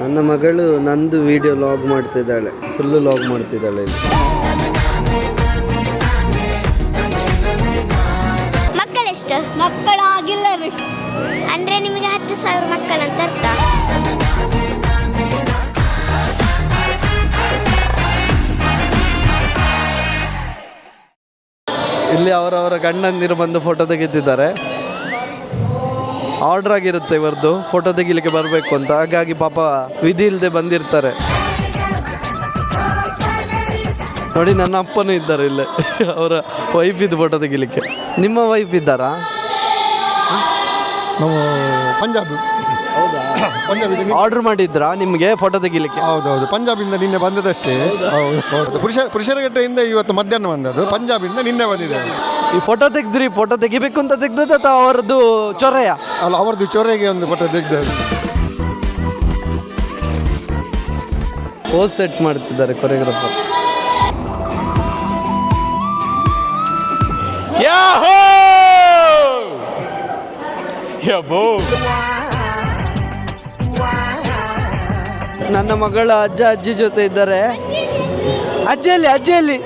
ನನ್ನ ಮಗಳು ನಂದು ವಿಡಿಯೋ ಲಾಗ್ ಮಾಡ್ತಿದ್ದಾಳೆ, ಫುಲ್ಲು ಲಾಗ್ ಮಾಡ್ತಿದ್ದಾಳೆ ಇಲ್ಲಿ. ಮಕ್ಕಳೆಷ್ಟು? ಮಕ್ಕಳಾಗಿಲ್ಲ ರೀ. ಅಂದರೆ ನಿಮಗೆ 10,000 ಮಕ್ಕಳಂತ ಅರ್ಥ. ಇಲ್ಲಿ ಅವರವರ ಗಂಡಂದಿರು ಬಂದು ಫೋಟೋ ತೆಗೆದಿದ್ದಾರೆ. ಆರ್ಡರ್ ಆಗಿರುತ್ತೆ ಇವರದ್ದು ಫೋಟೋ ತೆಗಿಲಿಕ್ಕೆ ಬರಬೇಕು ಅಂತ, ಹಾಗಾಗಿ ಪಾಪ ವಿಧಿ ಇಲ್ಲದೆ ಬಂದಿರ್ತಾರೆ. ನೋಡಿ, ನನ್ನ ಅಪ್ಪನೂ ಇದ್ದಾರೆ ಇಲ್ಲೇ, ಅವರ ವೈಫ್ ಇದ್ದು ಫೋಟೋ ತೆಗಿಲಿಕ್ಕೆ. ನಿಮ್ಮ ವೈಫ್ ಇದ್ದಾರಾ? ನಾವು ಪಂಜಾಬ್. ಹೌದಾ? ಪಂಜಾಬಿಂದ ಆರ್ಡರ್ ಮಾಡಿದ್ರಾ ನಿಮಗೆ ಫೋಟೋ ತೆಗಿಲಿಕ್ಕೆ? ಹೌದೌದು, ಪಂಜಾಬಿಂದ ನಿನ್ನೆ ಬಂದದಷ್ಟೇ. ಹೌದು, ಪುರುಷರಗಟ್ಟೆಯಿಂದ ಇವತ್ತು ಮಧ್ಯಾಹ್ನ ಬಂದದ್ದು, ಪಂಜಾಬಿಂದ ನಿನ್ನೆ ಬಂದಿದೆ. ಈ ಫೋಟೋ ತೆಗೆದ್ರಿ, ಫೋಟೋ ತೆಗಿಬೇಕು ಅಂತ ತೆಗ್ದದ ಅಥವಾ ಅವರದ್ದು ಚೊರೆಯ? ಅಲ್ಲ, ಅವರದ್ದು ಚೊರೆಗೆ ಒಂದು ಫೋಟೋ ತೆಗೆದದ್ದು. ಪೋಸ್ ಸೆಟ್ ಮಾಡ್ತಿದ್ದಾರೆ ಕೊರಿಯೋಗ್ರಾಫರ್. ನನ್ನ ಮಗಳ ಅಜ್ಜ ಅಜ್ಜಿ ಜೊತೆ ಇದ್ದಾರೆ. ಅಜ್ಜಿಯಲ್ಲಿ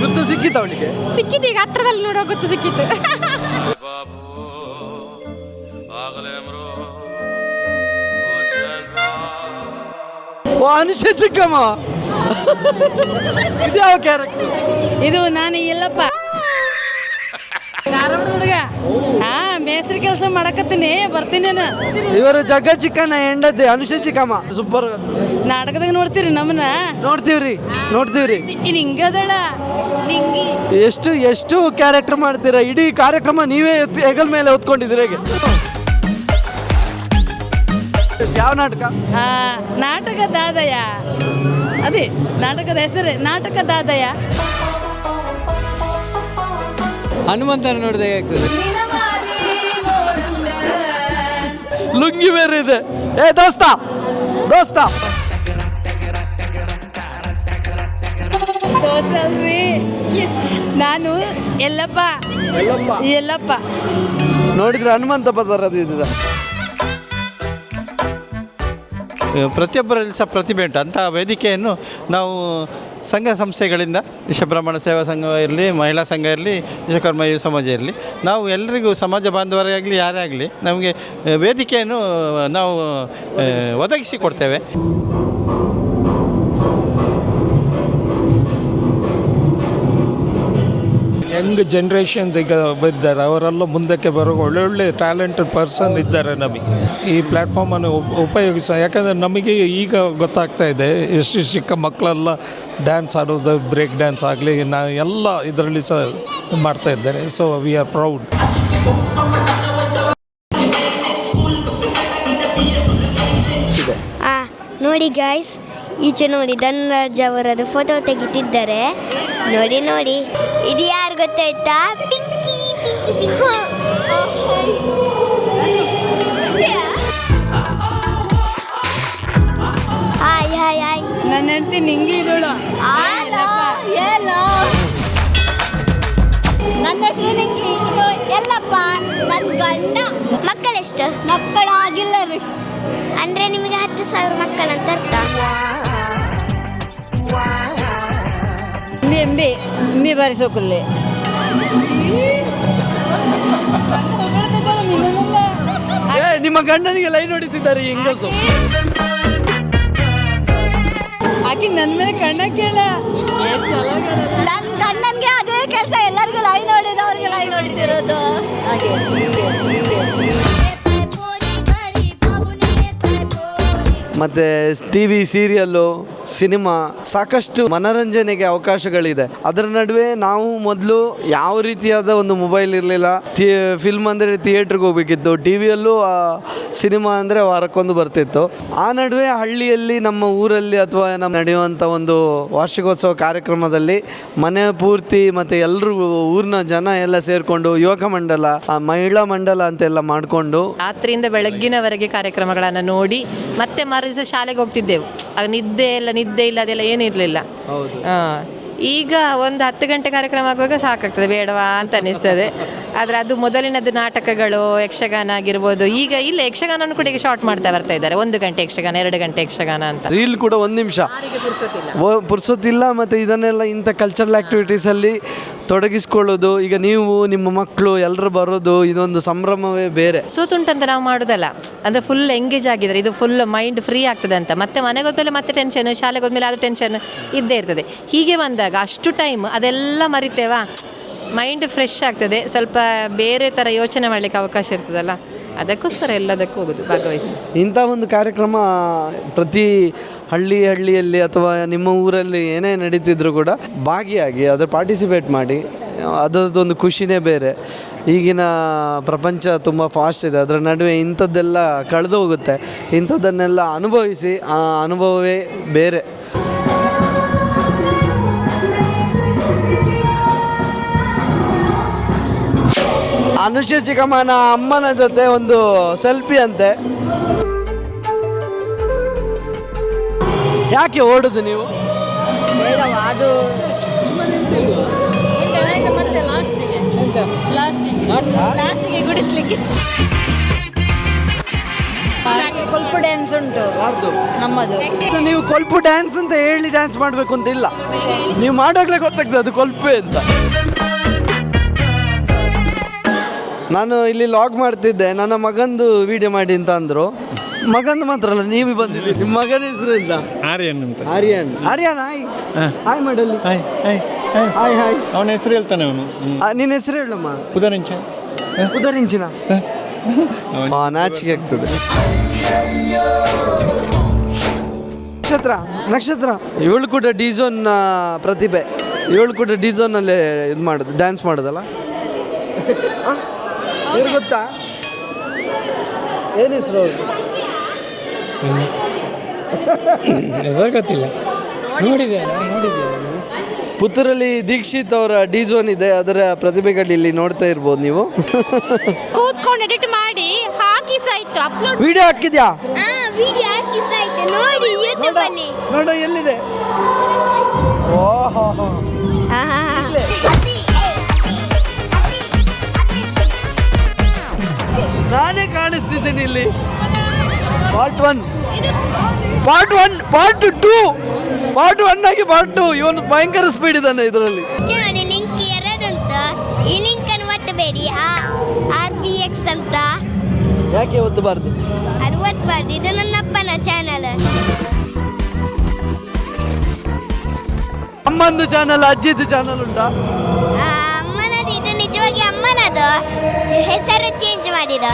ಗುತ್ತು ಸಿಕ್ಕಿತ ಅವಳಿಗೆ? ಸಿಕ್ಕಿತು, ಈಗ ಹತ್ರದಲ್ಲಿ ನೋಡೋ ಗೊತ್ತು ಸಿಕ್ಕಿತು. ಓ, ಅನುಷ ಚಿಕ್ಕಮ್ಮ. ಇದ್ಯಾವ ಕ್ಯಾರೆಕ್ಟರ್? ಇದು ನಾನು ಎಲ್ಲಪ್ಪ ಧಾರವಾಡ ಹುಡುಗ. ಮೇಸ್ತ್ರಿ ಕೆಲಸ ಮಾಡಕತ್ತೀನಿ, ಬರ್ತೀನಿ. ಇವರು ಜಗ್ಗ ಚಿಕ್ಕಣ್ಣ ಹೆಂಡತಿ ಅನುಷ ಚಿಕ್ಕಮ್ಮ. ಸೂಪರ್. ನಾಟಕದಾಗ ನೋಡ್ತೀರಿ ನಮ್ಮನ್ನ? ನೋಡ್ತೀವ್ರಿ. ಇನ್ನು ಹಿಂಗದಳ ನಿಂಗಿ ಎಷ್ಟು ಕ್ಯಾರೆಕ್ಟರ್ ಮಾಡ್ತೀರಾ? ಇಡೀ ಕಾರ್ಯಕ್ರಮ ನೀವೇ ಹೆಗಲ್ ಮೇಲೆ ಹೊತ್ಕೊಂಡಿದ್ದೀರ ಹೇಗೆ? ಯಾವ ನಾಟಕ? ನಾಟಕ ದಾದಯ. ಅದೇ ನಾಟಕದ ಹೆಸರೇ ನಾಟಕ ದಾದಯ. ಹನುಮಂತನ ನೋಡಿದಾಗ ಆಗ್ತದೆ. ಲುಂಗಿ ಬೇರೆ ಇದೆ. ಏ ದೋಸ್ತ ದೋಸಲ್ರಿ, ನಾನು ಎಲ್ಲಪ್ಪ. ನೋಡಿದ್ರೆ ಹನುಮಂತ ಪದರದಿದ್ರ. ಪ್ರತಿಯೊಬ್ಬರಲ್ಲಿ ಸಹ ಪ್ರತಿಭೆ ಉಂಟು. ಅಂತಹ ವೇದಿಕೆಯನ್ನು ನಾವು ಸಂಘ ಸಂಸ್ಥೆಗಳಿಂದ, ವಿಶ್ವಬ್ರಾಹ್ಮಣ ಸೇವಾ ಸಂಘ ಇರಲಿ, ಮಹಿಳಾ ಸಂಘ ಇರಲಿ, ವಿಶ್ವಕರ್ಮ ಯುವ ಸಮಾಜ ಇರಲಿ, ನಾವು ಎಲ್ಲರಿಗೂ ಸಮಾಜ ಬಾಂಧವರಾಗಲಿ ಯಾರೇ ಆಗಲಿ ನಮಗೆ ವೇದಿಕೆಯನ್ನು ನಾವು ಒದಗಿಸಿ ಕೊಡ್ತೇವೆ. ಯಂಗ್ ಜನ್ರೇಷನ್ಸ್ ಈಗ ಬಂದಿದ್ದಾರೆ, ಅವರೆಲ್ಲ ಮುಂದಕ್ಕೆ ಬರೋ ಒಳ್ಳೊಳ್ಳೆ ಟ್ಯಾಲೆಂಟೆಡ್ ಪರ್ಸನ್ ಇದ್ದಾರೆ. ನಮಗೆ ಈ ಪ್ಲ್ಯಾಟ್ಫಾರ್ಮನ್ನು ಉಪಯೋಗಿಸ, ಯಾಕಂದರೆ ನಮಗೆ ಈಗ ಗೊತ್ತಾಗ್ತಾ ಇದೆ ಎಷ್ಟು ಚಿಕ್ಕ ಮಕ್ಕಳೆಲ್ಲ ಡ್ಯಾನ್ಸ್ ಆಡೋದು, ಬ್ರೇಕ್ ಡ್ಯಾನ್ಸ್ ಆಗಲಿ, ಎಲ್ಲ ಇದರಲ್ಲಿ ಸಹ ಮಾಡ್ತಾ ಇದ್ದಾರೆ. So we are proud. ನೋಡಿ ಗಾಯ್ಸ್, ಈಚೆ ನೋಡಿ ಧನರಾಜ್ ಅವರದ್ದು ಫೋಟೋ ತೆಗಿತಿದ್ದಾರೆ. ನೋಡಿ, ಇದು ಯಾರು ಗೊತ್ತಾಯ್ತಾ? ಪಿಂಕಿ. ಹಾಯ್. ನನ್ನ ಹೆಂಡತಿ ನಿಂಗಿ ಇದೋಳು. ನನ್ನ ಹೆಸರು ನಿಂಗಿ, ಇದು ಎಲ್ಲಪ್ಪ ನನ್ನ ಗಂಡ. ಮಕ್ಕಳೆಷ್ಟು? ಮಕ್ಕಳಾಗಿಲ್ಲ ರೀ. ಅಂದರೆ ನಿಮಗೆ 10,000 ಮಕ್ಕಳಂತ ಅರ್ಥ. ಮೀ ಬಾರಿಸೋಕಲ್ಲೇ ನಿಮ್ಮ ಗಂಡನಿಗೆ ಲೈನ್ ಹೊಡಿತಿದ್ದಾರೆ ಹೆಂಗಸು. ಆಕಿ ನನ್ನ ಮೇಲೆ ಕಣ್ಣ ಕೇಳ. ನನ್ನ ಗಂಡನಿಗೆ ಅದೇ ಕೆಲಸ, ಎಲ್ಲರಿಗೂ ಲೈನ್ ಹೊಡಿದು ಅವ್ರಿಗೆ ಲೈನ್ ಹೊಡಿತಿರೋದು. ಮತ್ತು TV ಸೀರಿಯಲ್ಲು, ಸಿನಿಮಾ, ಸಾಕಷ್ಟು ಮನೋರಂಜನೆಗೆ ಅವಕಾಶಗಳಿದೆ. ಅದರ ನಡುವೆ ನಾವು ಮೊದಲು ಯಾವ ರೀತಿಯಾದ ಒಂದು ಮೊಬೈಲ್ ಇರಲಿಲ್ಲ. ಫಿಲ್ಮ್ ಅಂದರೆ ಥಿಯೇಟ್ರಿಗೆ ಹೋಗ್ಬೇಕಿತ್ತು, ಟಿವಿಯಲ್ಲೂ ಸಿನಿಮಾ ಅಂದರೆ ವಾರಕ್ಕೊಂದು ಬರ್ತಿತ್ತು. ಆ ನಡುವೆ ಹಳ್ಳಿಯಲ್ಲಿ, ನಮ್ಮ ಊರಲ್ಲಿ ಅಥವಾ ನಮ್ಮ ನಡೆಯುವಂಥ ಒಂದು ವಾರ್ಷಿಕೋತ್ಸವ ಕಾರ್ಯಕ್ರಮದಲ್ಲಿ ಮನೆ ಪೂರ್ತಿ ಮತ್ತು ಎಲ್ಲರೂ ಊರಿನ ಜನ ಎಲ್ಲ ಸೇರಿಕೊಂಡು ಯುವಕ ಮಂಡಲ, ಮಹಿಳಾ ಮಂಡಲ ಅಂತೆಲ್ಲ ಮಾಡಿಕೊಂಡು ರಾತ್ರಿಯಿಂದ ಬೆಳಗ್ಗಿನವರೆಗೆ ಕಾರ್ಯಕ್ರಮಗಳನ್ನು ನೋಡಿ ಮತ್ತೆ ಮರುದಿವಸ ಶಾಲೆಗೆ ಹೋಗ್ತಿದ್ದೆವು. ಆಗ ನಿದ್ದೆ ಇಲ್ಲ ಅದೆಲ್ಲ ಏನಿರಲಿಲ್ಲ. ಈಗ ಒಂದು 10 ಗಂಟೆ ಕಾರ್ಯಕ್ರಮ ಆಗುವಾಗ ಸಾಕಾಗ್ತದೆ, ಬೇಡವಾ ಅಂತ ಅನ್ನಿಸ್ತದೆ. ಆದರೆ ಅದು ಮೊದಲಿನದ್ದು ನಾಟಕಗಳು, ಯಕ್ಷಗಾನ ಆಗಿರ್ಬೋದು. ಈಗ ಇಲ್ಲ, ಯಕ್ಷಗಾನವನ್ನು ಕೂಡ ಈಗ ಶಾರ್ಟ್ ಮಾಡ್ತಾ ಬರ್ತಾ ಇದ್ದಾರೆ. 1 ಗಂಟೆ ಯಕ್ಷಗಾನ, 2 ಗಂಟೆ ಯಕ್ಷಗಾನ ಅಂತ. ರೀಲ್ ಕೂಡ 1 ನಿಮಿಷ ಪುರ್ಸೊತ್ತಿಲ್ಲ. ಮತ್ತು ಇದನ್ನೆಲ್ಲ ಇಂಥ ಕಲ್ಚರಲ್ ಆ್ಯಕ್ಟಿವಿಟೀಸಲ್ಲಿ ತೊಡಗಿಸ್ಕೊಳ್ಳೋದು, ಈಗ ನೀವು ನಿಮ್ಮ ಮಕ್ಕಳು ಎಲ್ಲರೂ ಬರೋದು, ಇದೊಂದು ಸಂಭ್ರಮವೇ ಬೇರೆ. ಸೂತುಂಟಂತ ನಾವು ಮಾಡೋದಲ್ಲ, ಅಂದರೆ ಫುಲ್ ಎಂಗೇಜ್ ಆಗಿದ್ದಾರೆ, ಇದು ಫುಲ್ ಮೈಂಡ್ ಫ್ರೀ ಆಗ್ತದೆ ಅಂತ. ಮತ್ತೆ ಮನೆಗೆ ಹೋದ್ಮೇಲೆ ಮತ್ತೆ ಟೆನ್ಷನ್, ಶಾಲೆಗೆ ಹೋದ್ಮೇಲೆ ಅದು ಟೆನ್ಷನ್ ಇದ್ದೇ ಇರ್ತದೆ. ಹೀಗೆ ಬಂದಾಗ ಅಷ್ಟು ಟೈಮ್ ಅದೆಲ್ಲ ಮರಿತೇವಾ, ಮೈಂಡ್ ಫ್ರೆಶ್ ಆಗ್ತದೆ, ಸ್ವಲ್ಪ ಬೇರೆ ಥರ ಯೋಚನೆ ಮಾಡಲಿಕ್ಕೆ ಅವಕಾಶ ಇರ್ತದಲ್ಲ, ಅದಕ್ಕೋಸ್ಕರ ಎಲ್ಲದಕ್ಕೂ ಹೋಗೋದು, ಭಾಗವಹಿಸಿ. ಇಂಥ ಒಂದು ಕಾರ್ಯಕ್ರಮ ಪ್ರತಿ ಹಳ್ಳಿಯಲ್ಲಿ ಅಥವಾ ನಿಮ್ಮ ಊರಲ್ಲಿ ಏನೇ ನಡೀತಿದ್ರು ಕೂಡ ಭಾಗಿಯಾಗಿ ಅದರ ಪಾರ್ಟಿಸಿಪೇಟ್ ಮಾಡಿ, ಅದರದ್ದೊಂದು ಖುಷಿನೇ ಬೇರೆ. ಈಗಿನ ಪ್ರಪಂಚ ತುಂಬ ಫಾಸ್ಟ್ ಇದೆ, ಅದರ ನಡುವೆ ಇಂಥದ್ದೆಲ್ಲ ಕಳೆದು ಹೋಗುತ್ತೆ. ಇಂಥದ್ದನ್ನೆಲ್ಲ ಅನುಭವಿಸಿ, ಆ ಅನುಭವವೇ ಬೇರೆ. ಅನುಷ ಚಿಕ್ಕಮ್ಮನ ಅಮ್ಮನ ಜೊತೆ ಒಂದು ಸೆಲ್ಫಿ ಅಂತೆ. ಯಾಕೆ ಓಡುದು ನೀವು? ಅದು ಲಾಸ್ಟಿಗೆ ಗುಡಿಸ್ಲಿಕ್ಕೆ ಕೊಲ್ಪ ಡ್ಯಾನ್ಸ್ ಉಂಟು ನಮ್ಮದು. ನೀವು ಕೊಲ್ಪು ಡ್ಯಾನ್ಸ್ ಅಂತ ಹೇಳಿ ಡ್ಯಾನ್ಸ್ ಮಾಡಬೇಕು ಅಂತ ಇಲ್ಲ, ನೀವು ಮಾಡೋಗ್ಲೇ ಗೊತ್ತಾಗ್ತದೆ ಅದು ಕೊಲ್ಪೆ ಅಂತ. ನಾನು ಇಲ್ಲಿ ಲಾಗ್ ಮಾಡ್ತಿದ್ದೆ, ನನ್ನ ಮಗಂದು ವಿಡಿಯೋ ಮಾಡಿ ಅಂತ ಅಂದರು. ಮಗಂದು ಮಾತ್ರ ಅಲ್ಲ, ನೀವು ಬಂದಿದ್ದೀರಿ. ನಿಮ್ಮ ಮಗನ ಹೆಸರು ಇಲ್ಲ? ಆರ್ಯನ್ ಅಂತ. ಆರ್ಯನ್. ಹಾಯ್ ಹಾಯ್ ಮಾಡಲ್ಲಿ. Hi hi. ಅವನ ಹೆಸರು ಹೇಳ್ತಾನೆ ಅವನು. ನಿನ್ನ ಹೆಸರು ಹೇಳಮ್ಮ. ಉದರಿಂಚಿನ. ನಾಚಿಕೆ ಆಗ್ತದೆ. ನಕ್ಷತ್ರ ಇವಳು ಕೂಡ ಡಿಝೋನ್ ಪ್ರತಿಭೆ. ಇವಳು ಕೂಡ ಡಿಝೋನಲ್ಲೇ ಇದು ಮಾಡೋದು, ಡ್ಯಾನ್ಸ್ ಮಾಡೋದಲ್ಲ. ಇವ್ರು ಗೊತ್ತಾ? ಏನು ಹೆಸರು ಅವ್ರದ್ದು? ಗೊತ್ತಿಲ್ಲ. ಪುತ್ತೂರಲ್ಲಿ ದೀಕ್ಷಿತ್ ಅವರ ಡಿಝೋನ್ ಇದೆ, ಅದರ ಪ್ರತಿಭೆಗಳು ಇಲ್ಲಿ ನೋಡ್ತಾ ಇರ್ಬೋದು ನೀವು. ಕೂತ್ಕೊಂಡು ಎಡಿಟ್ ಮಾಡಿ ಹಾಕಿ ಸಾಯ್ತು, ಅಪ್ಲೋಡ್ ವಿಡಿಯೋ ಹಾಕಿದ್ಯಾ? ವಿಡಿಯೋ ಹಾಕಿ ಸಾಯ್ತು, ನೋಡಿ ಯೂಟ್ಯೂಬ್ ಅಲ್ಲಿ. ನೋಡು ಎಲ್ಲಿದೆ. ಓಹೋ, ನಾನೇ ಕಾಣಿಸ್ತಿದ್ದೀನಿ ಇಲ್ಲಿ. ಪಾರ್ಟ್ 1, ಪಾರ್ಟ್ 2 ಆಗಿ ಪಾರ್ಟ್ 2. ಇವನು ಭಯಂಕರ ಸ್ಪೀಡ್ ಇದ್ದಾನೆ ಇದರಲ್ಲಿ. ನೋಡಿ ಲಿಂಕ್ ಎರಡುಂತ, ಈ ಲಿಂಕ್ ಅನ್ನು ಒತ್ತಬೇಡಿ. RBX ಅಂತ ಯಾಕೆ ಒತ್ತಬಾರ್ದು? ಅದು ಒತ್ತಬಾರ್ದು, ಇದು ನನ್ನ ಅಪ್ಪನ ಚಾನಲ್. ಅಮ್ಮಂದು ಚಾನಲ್, ಅಜ್ಜಿದು ಚಾನಲ್ ಉಂಟಾ? ಅಮ್ಮನದು, ಇದು ನಿಜವಾಗಿ ಅಮ್ಮನದು, ಹೆಸರು ಚೇಂಜ್ ಮಾಡಿದ.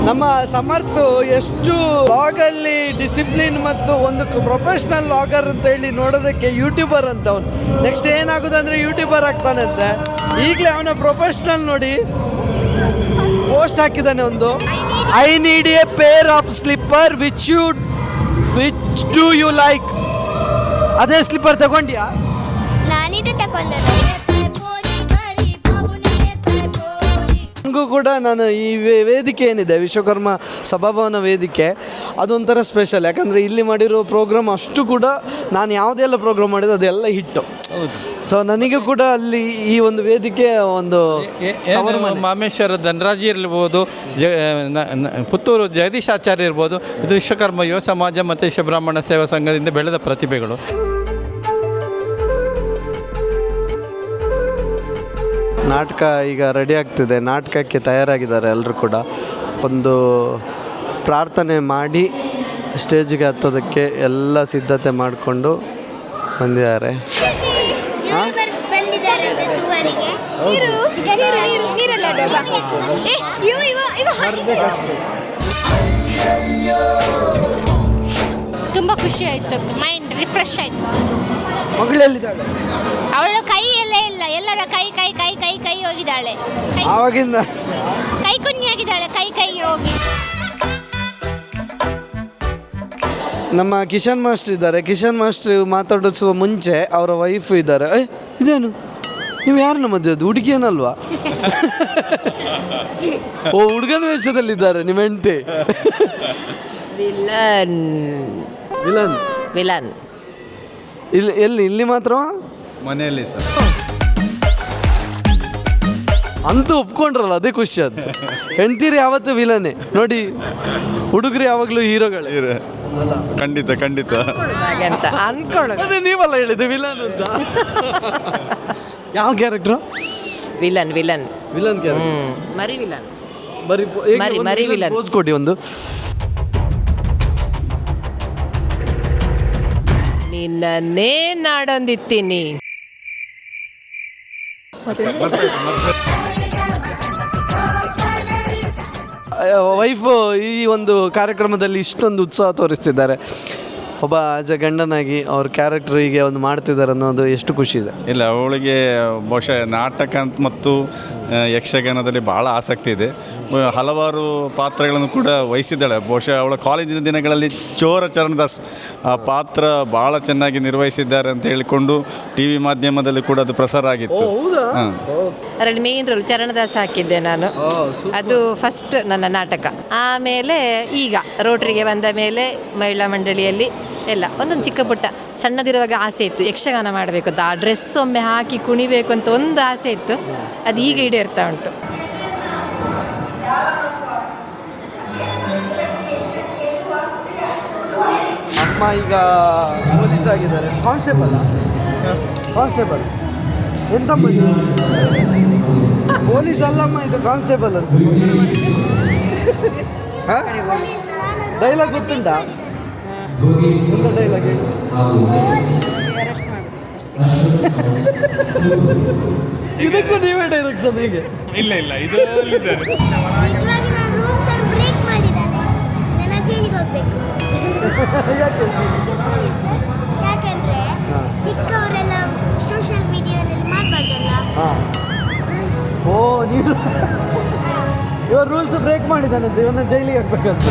ನಮ್ಮ ಸಮರ್ಥ ಎಷ್ಟು ಲಾಗಲ್ಲಿ ಡಿಸಿಪ್ಲಿನ್ ಮತ್ತು ಒಂದು ಪ್ರೊಫೆಷ್ನಲ್ ಲಾಗರ್ ಅಂತ ಹೇಳಿ ನೋಡೋದಕ್ಕೆ ಯೂಟ್ಯೂಬರ್ ಅಂತ ಅವನು. ನೆಕ್ಸ್ಟ್ ಏನಾಗೋದಂದ್ರೆ ಯೂಟ್ಯೂಬರ್ ಆಗ್ತಾನಂತೆ. ಈಗಲೇ ಅವನ ಪ್ರೊಫೆಷ್ನಲ್ ನೋಡಿ ಪೋಸ್ಟ್ ಹಾಕಿದ್ದಾನೆ ಒಂದು. I need a pair of slipper which do you like. ಅದೇ ಸ್ಲಿಪ್ಪರ್ ತಗೊಂಡ್ಯಾ? ನಾನಿದು ತಗೊಂಡದ್ದು. ನನಗೂ ಕೂಡ ನಾನು ಈ ವೇದಿಕೆ ಏನಿದೆ, ವಿಶ್ವಕರ್ಮ ಸಭಾಭವನ ವೇದಿಕೆ, ಅದೊಂಥರ ಸ್ಪೆಷಲ್. ಯಾಕಂದರೆ ಇಲ್ಲಿ ಮಾಡಿರೋ ಪ್ರೋಗ್ರಾಮ್ ಅಷ್ಟು ಕೂಡ ನಾನು ಯಾವುದೆಲ್ಲ ಪ್ರೋಗ್ರಾಮ್ ಮಾಡಿದೆ ಅದೆಲ್ಲ ಹಿಟ್ಟು. ಸೊ ನನಗೂ ಕೂಡ ಅಲ್ಲಿ ಈ ಒಂದು ವೇದಿಕೆ ಒಂದು ಮಾಮೇಶ್ವರ ಧನರಾಜಿ ಇರ್ಬೋದು, ಪುತ್ತೂರು ಜಗದೀಶ್ ಆಚಾರ್ಯ ಇರ್ಬೋದು, ಇದು ವಿಶ್ವಕರ್ಮ ಯುವ ಸಮಾಜ ಮತ್ತು ವಿಶ್ವಬ್ರಾಹ್ಮಣ ಸೇವಾ ಸಂಘದಿಂದ ಬೆಳೆದ ಪ್ರತಿಭೆಗಳು. ನಾಟಕ ಈಗ ರೆಡಿ ಆಗ್ತಿದೆ, ನಾಟಕಕ್ಕೆ ತಯಾರಾಗಿದ್ದಾರೆ ಎಲ್ಲರೂ ಕೂಡ. ಒಂದು ಪ್ರಾರ್ಥನೆ ಮಾಡಿ ಸ್ಟೇಜಿಗೆ ಹತ್ತೋದಕ್ಕೆ ಎಲ್ಲ ಸಿದ್ಧತೆ ಮಾಡಿಕೊಂಡು ಬಂದಿದ್ದಾರೆ. ತುಂಬ ಖುಷಿ ಆಯಿತು, ಮೈಂಡ್ ರಿಫ್ರೆಶ್ ಆಯಿತು. ಮಗಳೆಲ್ಲಿದ್ದಾಳೆ? ಅವಳು ಕೈ ಎಲ್ಲ ಇಲ್ಲ, ಎಲ್ಲರ ಕೈ ಕೈ ಕೈ ಕೈ ಕೈ ಹೋಗಿದ್ದಾಳೆ. ಆವಾಗಿಂದ ಕೈ ಕುನ್ನಿಯಾಗಿದ್ದಾಳೆ, ಕೈ ಕೈ ಹೋಗಿ. ನಮ್ಮ ಕಿಶನ್ ಮಾಸ್ಟರ್ ಇದ್ದಾರೆ. ಕಿಶನ್ ಮಾಸ್ಟರ್ ಮಾತಾಡಿಸುವ ಮುಂಚೆ ಅವರ ವೈಫ್ ಇದ್ದಾರೆ. ಇದೇನು ನೀವು ಯಾರನ್ನ ಮದುವೆ? ಅದು ಹುಡುಗಿಯೇನಲ್ವಾ? ಓ, ಹುಡುಗನ ವೇಷದಲ್ಲಿದ್ದಾರೆ ನಿಮ್ಮ ಹೆಂಡತಿ. ವಿಲನ್. Villain villain. ಇಲ್ಲಿ ಮಾತ್ರ ಮನೆಯಲ್ಲಿ ಸರ್. ಅಂತೂ ಒಪ್ಕೊಂಡ್ರಲ್ಲ, ಅದೇ ಖುಷಿ ಆಯ್ತು. ಹೆಣ್ತೀರಿ ಯಾವತ್ತು ವಿಲನ್ನೇ ನೋಡಿ, ಹುಡುಗರು ಯಾವಾಗಲೂ ಹೀರೋಗಳೇ. ಖಂಡಿತ ಖಂಡಿತ. ಹಾಗೆ ಅಂತ ಅಂದ್ಕೊಳ್ಳೋದು. ಅದೇ ನೀವಲ್ಲ ಹೇಳಿದ್ದು ವಿಲನ್ ಅಂತ. ಯಾವ ಕ್ಯಾರೆಕ್ಟ್ರು? Villain villain character. ಮರಿ ವಿಲನ್. ಮರಿ ವಿಲನ್. ಪೋಸ್ ಕೊಡಿ ಒಂದು. ನಿನ್ನನ್ನೇ ನಾಡೊಂದಿತ್ತೀನಿ. ವೈಫು ಈ ಒಂದು ಕಾರ್ಯಕ್ರಮದಲ್ಲಿ ಇಷ್ಟೊಂದು ಉತ್ಸಾಹ ತೋರಿಸ್ತಿದ್ದಾರೆ. ಒಬ್ಬ ಆಜ ಗಂಡನಾಗಿ ಅವ್ರ ಕ್ಯಾರೆಕ್ಟರ್ ಹೀಗೆ ಒಂದು ಮಾಡ್ತಿದ್ದಾರೆ ಅನ್ನೋದು ಎಷ್ಟು ಖುಷಿ ಇದೆ. ಇಲ್ಲ, ಅವಳಿಗೆ ಬಹುಶಃ ನಾಟಕ ಮತ್ತು ಯಕ್ಷಗಾನದಲ್ಲಿ ಭಾಳ ಆಸಕ್ತಿ ಇದೆ. ಹಲವಾರು ಪಾತ್ರಗಳನ್ನು ಕೂಡ ವಹಿಸಿದ್ದಾಳೆ. ಬಹುಶಃ ಅವಳ ಕಾಲೇಜಿನ ದಿನಗಳಲ್ಲಿ ಚೋರ ಚರಣದಾಸ್ ಆ ಪಾತ್ರ ಭಾಳ ಚೆನ್ನಾಗಿ ನಿರ್ವಹಿಸಿದ್ದಾರೆ ಅಂತ ಹೇಳಿಕೊಂಡು ಟಿ ವಿ ಮಾಧ್ಯಮದಲ್ಲಿ ಕೂಡ ಅದು ಪ್ರಸಾರ ಆಗಿತ್ತು. ಹಾಂ, ಅದರಲ್ಲಿ ಮೇನ್ ರೋಲ್ ಚರಣದಾಸ ಹಾಕಿದ್ದೆ ನಾನು. ಅದು ಫಸ್ಟ್ ನನ್ನ ನಾಟಕ. ಆಮೇಲೆ ಈಗ ರೋಟ್ರಿಗೆ ಬಂದ ಮೇಲೆ ಮಹಿಳಾ ಮಂಡಳಿಯಲ್ಲಿ ಎಲ್ಲ ಒಂದೊಂದು ಚಿಕ್ಕ ಪುಟ್ಟ ಸಣ್ಣದಿರುವಾಗ ಆಸೆ ಇತ್ತು ಯಕ್ಷಗಾನ ಮಾಡಬೇಕು ಅಂತ. ಆ ಡ್ರೆಸ್ ಒಮ್ಮೆ ಹಾಕಿ ಕುಣಿಬೇಕು ಅಂತ ಒಂದು ಆಸೆ ಇತ್ತು. ಅದು ಈಗ ಈಡೇರ್ತಾ ಉಂಟು. ಅಮ್ಮ ಈಗ ಪೊಲೀಸ್ ಆಗಿದ್ದಾರೆ. ಕಾನ್ಸ್ಟೇಬಲ್ ಎಂತಮ್ಮ ಇದು? ಪೊಲೀಸ್ ಅಲ್ಲಮ್ಮ, ಇದು ಕಾನ್ಸ್ಟೇಬಲ್ ಅಂತ. ಡೈಲಾಗ್ ಗೊತ್ತುಂಟಾ? ಎಂತ ಡೈಲಾಗ್ ಹೇಳಿ? ಇದಕ್ಕೂ ನೀವೇ ಡೈರೆಕ್ಷನ್ ಹೀಗೆ? ಇಲ್ಲ ಇದು ನಿಜವಾಗಿ ನಾನು ರೂಲ್ಸ್ ಅನ್ನು ಬ್ರೇಕ್ ಮಾಡಿದ್ದಾನೆ. ನನ್ನ ಜೈಲಿಗೆ ಹೋಗ್ಬೇಕು. ಯಾಕಂದ್ರೆ ಚಿಕ್ಕವರೆಲ್ಲ ಸೋಷಿಯಲ್ ಮೀಡಿಯಾದಲ್ಲಿ ಮಾಡಬಾರ್ದಲ್ಲ. ಓ, ನೀನು ಇವಾಗ ರೂಲ್ಸ್ ಬ್ರೇಕ್ ಮಾಡಿದ್ದಾನಂತೆ, ಇವನ್ನ ಜೈಲಿಗೆ ಹಾಕ್ಬೇಕಂತ.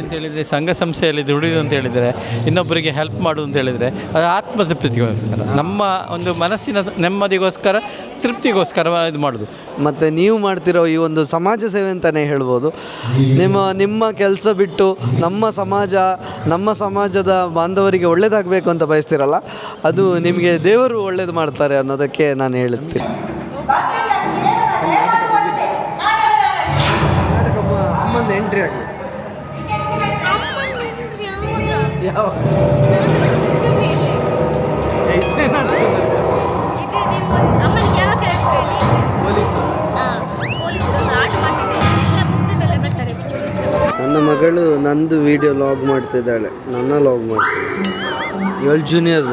ಅಂತೇಳಿದರೆ ಸಂಘ ಸಂಸ್ಥೆಯಲ್ಲಿ ದುಡಿದು ಅಂತ ಹೇಳಿದರೆ, ಇನ್ನೊಬ್ಬರಿಗೆ ಹೆಲ್ಪ್ ಮಾಡೋದು ಅಂತ ಹೇಳಿದರೆ ಅದು ಆತ್ಮತೃಪ್ತಿಗೋಸ್ಕರ, ನಮ್ಮ ಒಂದು ಮನಸ್ಸಿನ ನೆಮ್ಮದಿಗೋಸ್ಕರ, ತೃಪ್ತಿಗೋಸ್ಕರ ಇದು ಮಾಡೋದು. ಮತ್ತು ನೀವು ಮಾಡ್ತಿರೋ ಈ ಒಂದು ಸಮಾಜ ಸೇವೆ ಅಂತಲೇ ಹೇಳ್ಬೋದು. ನಿಮ್ಮ ಕೆಲಸ ಬಿಟ್ಟು ನಮ್ಮ ಸಮಾಜದ ಬಾಂಧವರಿಗೆ ಒಳ್ಳೇದಾಗಬೇಕು ಅಂತ ಬಯಸ್ತಿರಲ್ಲ, ಅದು ನಿಮಗೆ ದೇವರು ಒಳ್ಳೇದು ಮಾಡ್ತಾರೆ ಅನ್ನೋದಕ್ಕೆ ನಾನು ಹೇಳುತ್ತೀನಿ. ಅಮ್ಮಂದು ಎಂಟ್ರಿ ಆಗಲಿ. ಯಾವ ನನ್ನ ಮಗಳು ನಂದು ವಿಡಿಯೋ ಲಾಗ್ ಮಾಡ್ತಿದ್ದಾಳೆ, ನನ್ನ ಲಾಗ್ ಮಾಡ್ತಿದ್ದಾಳೆ. 7 ಜೂನಿಯರ್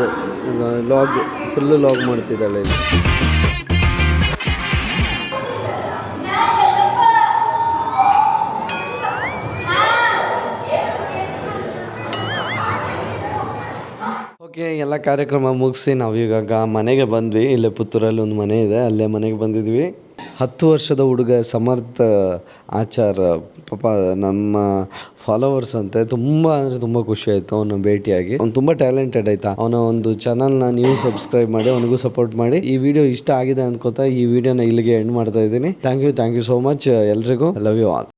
ಲಾಗ್ ಫುಲ್ಲು ಲಾಗ್ ಮಾಡ್ತಿದ್ದಾಳೆ ಇಲ್ಲಿ. ಓಕೆ, ಎಲ್ಲ ಕಾರ್ಯಕ್ರಮ ಮುಗಿಸಿ ನಾವು ಇವಾಗ ಮನೆಗೆ ಬಂದ್ವಿ. ಇಲ್ಲೇ ಪುತ್ತೂರಲ್ಲಿ ಒಂದು ಮನೆ ಇದೆ, ಅಲ್ಲೇ ಮನೆಗೆ ಬಂದಿದ್ವಿ. 10 ವರ್ಷದ ಹುಡುಗ ಸಮರ್ಥ ಆಚಾರ್ ಪಾಪ ನಮ್ಮ ಫಾಲೋವರ್ಸ್ ಅಂತೆ. ತುಂಬ ಅಂದರೆ ತುಂಬ ಖುಷಿ ಆಯಿತು ಅವನ ಭೇಟಿಯಾಗಿ. ಅವ್ನು ತುಂಬ ಟ್ಯಾಲೆಂಟೆಡ್ ಆಯಿತಾ. ಅವನ ಒಂದು ಚಾನಲ್ನ ನೀವು ಸಬ್ಸ್ಕ್ರೈಬ್ ಮಾಡಿ, ಅವನಿಗೂ ಸಪೋರ್ಟ್ ಮಾಡಿ. ಈ ವಿಡಿಯೋ ಇಷ್ಟ ಆಗಿದೆ ಅಂದ್ಕೋತಾ ಈ ವಿಡಿಯೋನ ಇಲ್ಲಿಗೆ ಎಂಡ್ ಮಾಡ್ತಾ ಇದ್ದೀನಿ. ಥ್ಯಾಂಕ್ ಯು ಸೋ ಮಚ್ ಎಲ್ರಿಗೂ. Love you all.